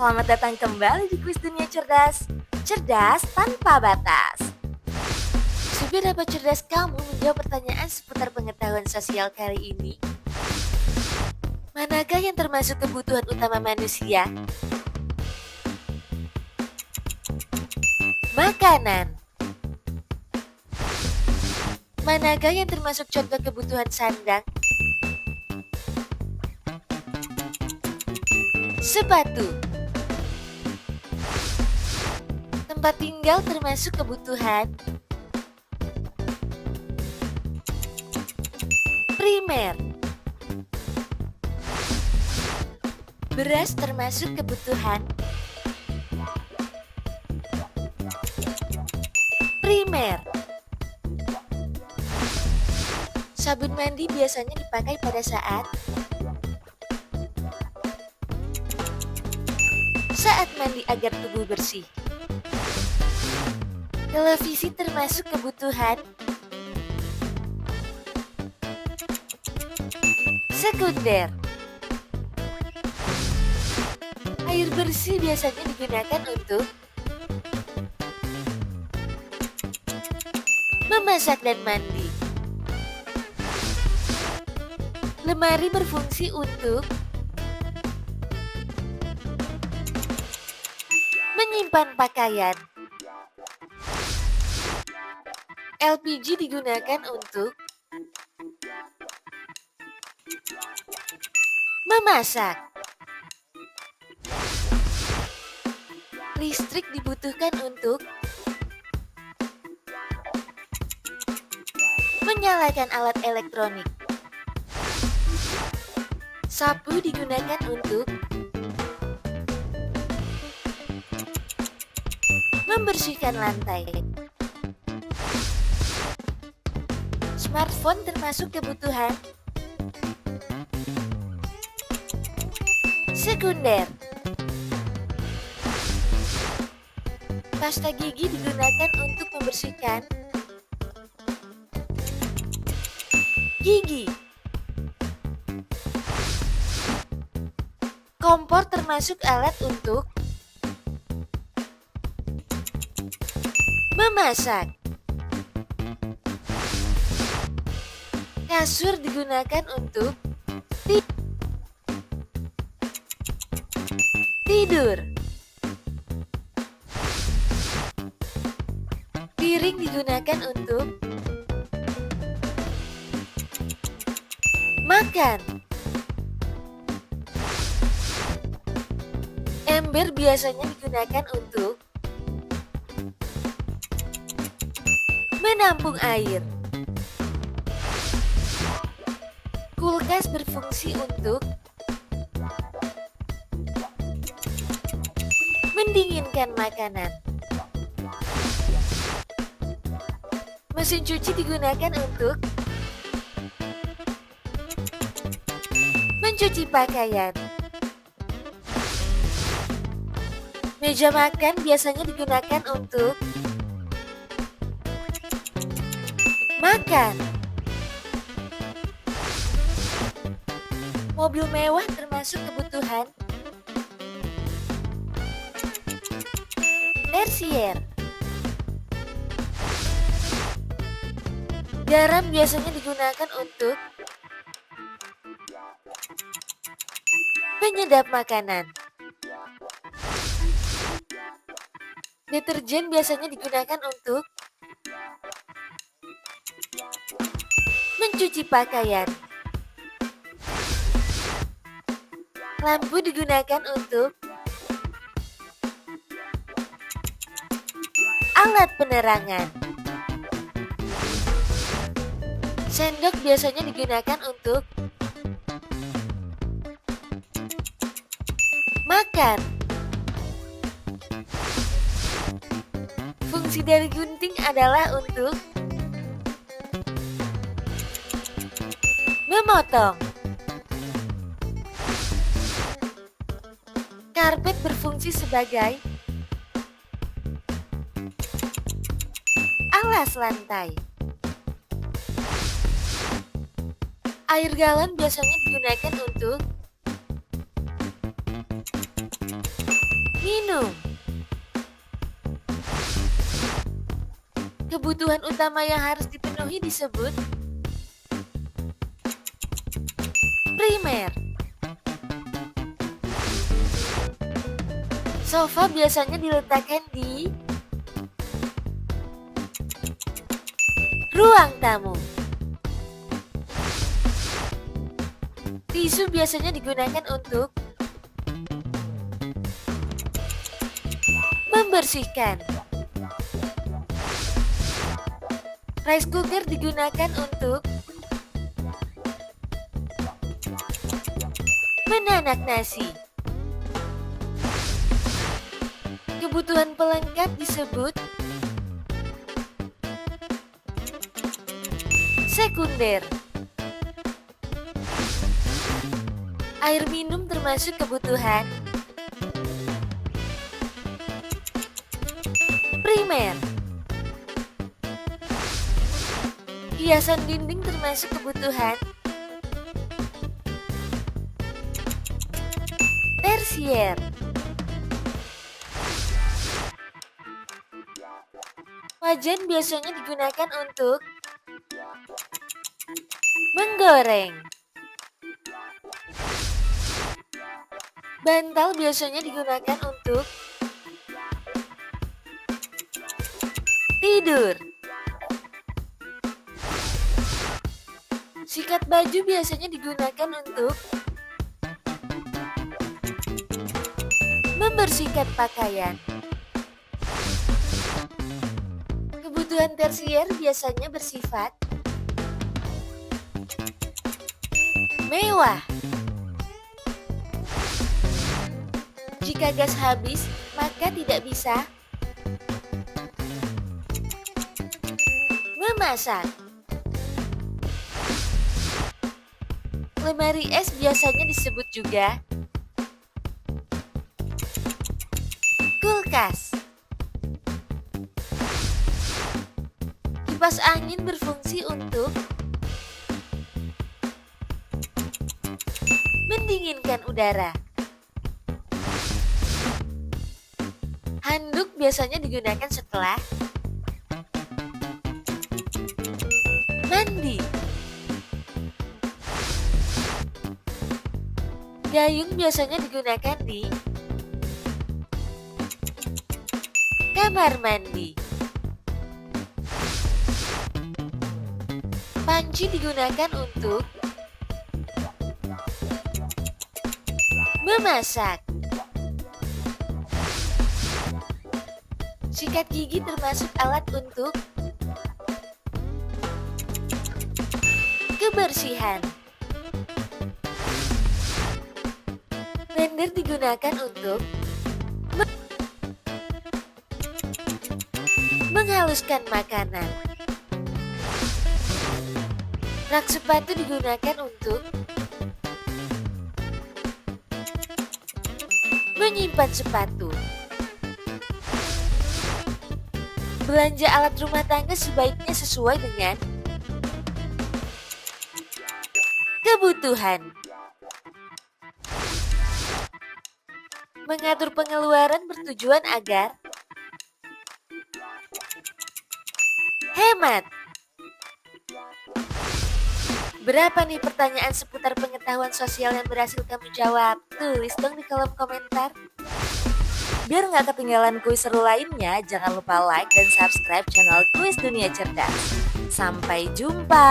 Selamat datang kembali di Kuis Dunia Cerdas. Cerdas tanpa batas. Seberapa cerdas kamu menjawab pertanyaan seputar pengetahuan sosial kali ini? Manakah yang termasuk kebutuhan utama manusia? Makanan. Manakah yang termasuk contoh kebutuhan sandang? Sepatu. Tempat tinggal termasuk kebutuhan primer. Beras termasuk kebutuhan primer. Sabun mandi biasanya dipakai pada saat mandi agar tubuh bersih. Televisi termasuk kebutuhan sekunder. Air bersih biasanya digunakan untuk memasak dan mandi. Lemari berfungsi untuk menyimpan pakaian. LPG digunakan untuk memasak. Listrik dibutuhkan untuk menyalakan alat elektronik. Sapu digunakan untuk membersihkan lantai. Smartphone termasuk kebutuhan sekunder. Pasta gigi digunakan untuk membersihkan gigi. Kompor termasuk alat untuk memasak. Kasur digunakan untuk tidur. Piring digunakan untuk makan. Ember biasanya digunakan untuk menampung air. Kulkas berfungsi untuk mendinginkan makanan. Mesin cuci digunakan untuk mencuci pakaian. Meja makan biasanya digunakan untuk makan. Mobil mewah termasuk kebutuhan tersier. Garam biasanya digunakan untuk penyedap makanan. Deterjen biasanya digunakan untuk mencuci pakaian. Lampu digunakan untuk alat penerangan. Sendok biasanya digunakan untuk makan. Fungsi dari gunting adalah untuk memotong. Karpet berfungsi sebagai alas lantai. Air galon biasanya digunakan untuk Minum. Kebutuhan utama yang harus dipenuhi disebut primer. Sofa biasanya diletakkan di ruang tamu. Tisu biasanya digunakan untuk membersihkan. Rice cooker digunakan untuk menanak nasi. Kebutuhan pelengkap disebut sekunder. Air minum termasuk kebutuhan primer. Hiasan dinding termasuk kebutuhan tersier. Wajan biasanya digunakan untuk menggoreng. Bantal biasanya digunakan untuk tidur. Sikat baju biasanya digunakan untuk membersihkan pakaian. Kebutuhan tersier biasanya bersifat mewah. Jika gas habis, maka tidak bisa memasak. Lemari es biasanya disebut juga kulkas. Kipas angin berfungsi untuk mendinginkan udara. Handuk biasanya digunakan setelah mandi. Gayung biasanya digunakan di kamar mandi. Panci digunakan untuk memasak. Sikat gigi termasuk alat untuk kebersihan. Blender digunakan untuk menghaluskan makanan. Rak sepatu digunakan untuk menyimpan sepatu. Belanja alat rumah tangga sebaiknya sesuai dengan kebutuhan. Mengatur pengeluaran bertujuan agar hemat. Berapa nih pertanyaan seputar pengetahuan sosial yang berhasil kamu jawab? Tulis dong di kolom komentar. Biar nggak ketinggalan kuis seru lainnya, jangan lupa like dan subscribe channel Kuis Dunia Cerdas. Sampai jumpa!